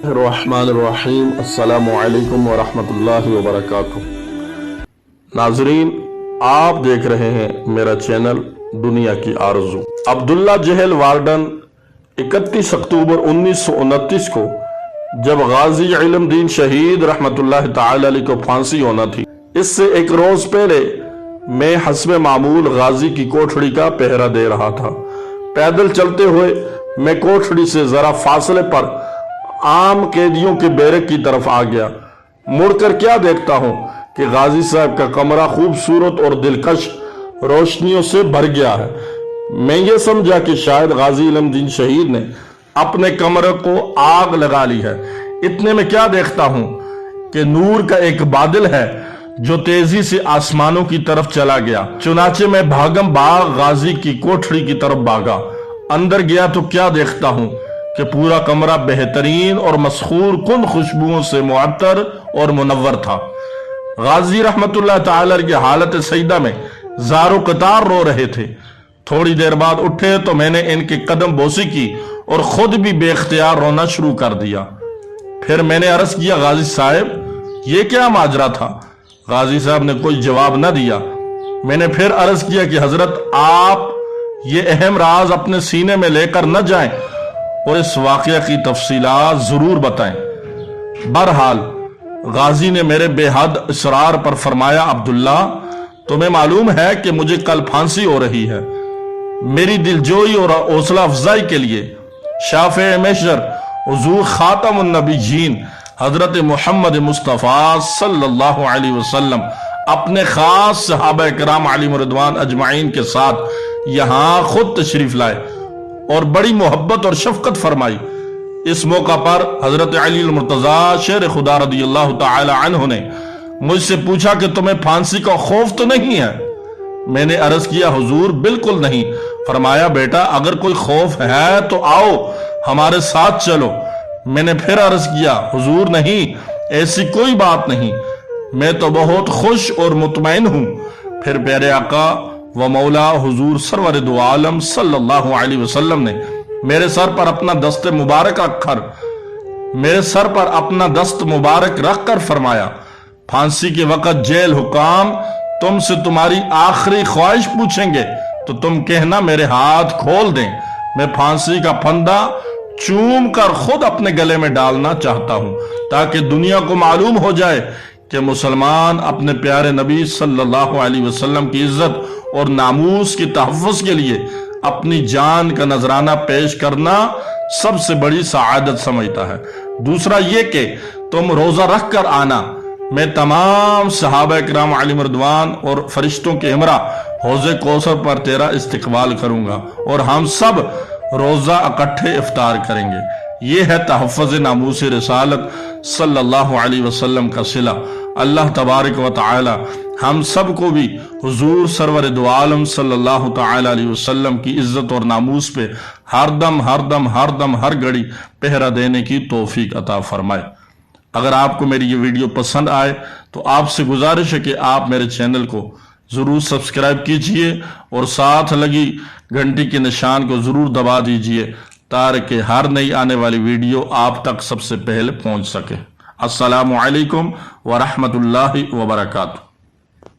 الرحمن الرحیم۔ السلام علیکم ورحمۃ اللہ وبرکاتہ۔ ناظرین، آپ دیکھ رہے ہیں میرا چینل دنیا کی آرزو۔ عبداللہ جہل وارڈن 31 اکتوبر 1929 کو جب غازی علم دین شہید رحمت اللہ تعالی علیہ کو پھانسی ہونا تھی، اس سے ایک روز پہلے میں حسب معمول غازی کی کوٹھڑی کا پہرا دے رہا تھا۔ پیدل چلتے ہوئے میں کوٹھڑی سے ذرا فاصلے پر عام قیدیوں کے بیرک کی طرف آ گیا۔ مڑ کر کیا دیکھتا ہوں کہ غازی صاحب کا کمرہ خوبصورت اور دلکش روشنیوں سے بھر گیا ہے۔ میں یہ سمجھا کہ شاید غازی علم دین شہید نے اپنے کمرے کو آگ لگا لی ہے۔ اتنے میں کیا دیکھتا ہوں کہ نور کا ایک بادل ہے جو تیزی سے آسمانوں کی طرف چلا گیا۔ چنانچہ میں بھاگم بھاگ غازی کی کوٹھڑی کی طرف بھاگا۔ اندر گیا تو کیا دیکھتا ہوں کہ پورا کمرہ بہترین اور مسحور کن خوشبوؤں سے معطر اور منور تھا۔ غازی رحمت اللہ تعالی کی حالت سجدہ میں زار و قطار رو رہے تھے۔ تھوڑی دیر بعد اٹھے تو میں نے ان کے قدم بوسی کی اور خود بھی بے اختیار رونا شروع کر دیا۔ پھر میں نے عرض کیا، غازی صاحب یہ کیا ماجرا تھا؟ غازی صاحب نے کوئی جواب نہ دیا۔ میں نے پھر عرض کیا کہ حضرت آپ یہ اہم راز اپنے سینے میں لے کر نہ جائیں اور اس واقعہ کی تفصیلات ضرور بتائیں۔ بہرحال غازی نے میرے بے حد اصرار پر فرمایا، عبداللہ تمہیں معلوم ہے کہ مجھے کل پھانسی ہو رہی ہے۔ میری دلجوئی اور حوصلہ افزائی کے لیے شافع محشر حضور خاتم النبیین حضرت محمد مصطفیٰ صلی اللہ علیہ وسلم اپنے خاص صحابہ کرام علیہم رضوان اجمعین کے ساتھ یہاں خود تشریف لائے اور بڑی محبت اور شفقت فرمائی۔ اس موقع پر حضرت علی المرتضیٰ شیر خدا رضی اللہ تعالی عنہ نے مجھ سے پوچھا کہ تمہیں پھانسی کا خوف تو نہیں ہے؟ میں نے عرض کیا، حضور بالکل نہیں۔ فرمایا، بیٹا اگر کوئی خوف ہے تو آؤ ہمارے ساتھ چلو۔ میں نے پھر عرض کیا، حضور نہیں، ایسی کوئی بات نہیں، میں تو بہت خوش اور مطمئن ہوں۔ پھر پیارے آقا و مولا حضور سرور دو عالم صلی اللہ علیہ وسلم نے میرے سر پر اپنا دست مبارک رکھ کر فرمایا، پھانسی کے وقت جیل حکام تم سے تمہاری آخری خواہش پوچھیں گے تو تم کہنا میرے ہاتھ کھول دیں، میں پھانسی کا پھندا چوم کر خود اپنے گلے میں ڈالنا چاہتا ہوں تاکہ دنیا کو معلوم ہو جائے کہ مسلمان اپنے پیارے نبی صلی اللہ علیہ وسلم کی عزت اور ناموس کی تحفظ کے لیے اپنی جان کا نذرانہ پیش کرنا سب سے بڑی سعادت سمجھتا ہے۔ دوسرا یہ کہ تم روزہ رکھ کر آنا، میں تمام صحابہ کرام علیہم رضوان اور فرشتوں کے ہمراہ حوض کوثر پر تیرا استقبال کروں گا اور ہم سب روزہ اکٹھے افطار کریں گے۔ یہ ہے تحفظ ناموس رسالت صلی اللہ علیہ وسلم کا صلہ۔ اللہ تبارک و تعالی ہم سب کو بھی حضور سرور دو عالم صلی اللہ تعالی علیہ وسلم کی عزت اور ناموس پہ ہر دم ہر گھڑی پہرا دینے کی توفیق عطا فرمائے۔ اگر آپ کو میری یہ ویڈیو پسند آئے تو آپ سے گزارش ہے کہ آپ میرے چینل کو ضرور سبسکرائب کیجئے اور ساتھ لگی گھنٹی کے نشان کو ضرور دبا دیجئے تاکہ ہر نئی آنے والی ویڈیو آپ تک سب سے پہلے پہنچ سکے۔ السلام علیکم ورحمۃ اللہ وبرکاتہ۔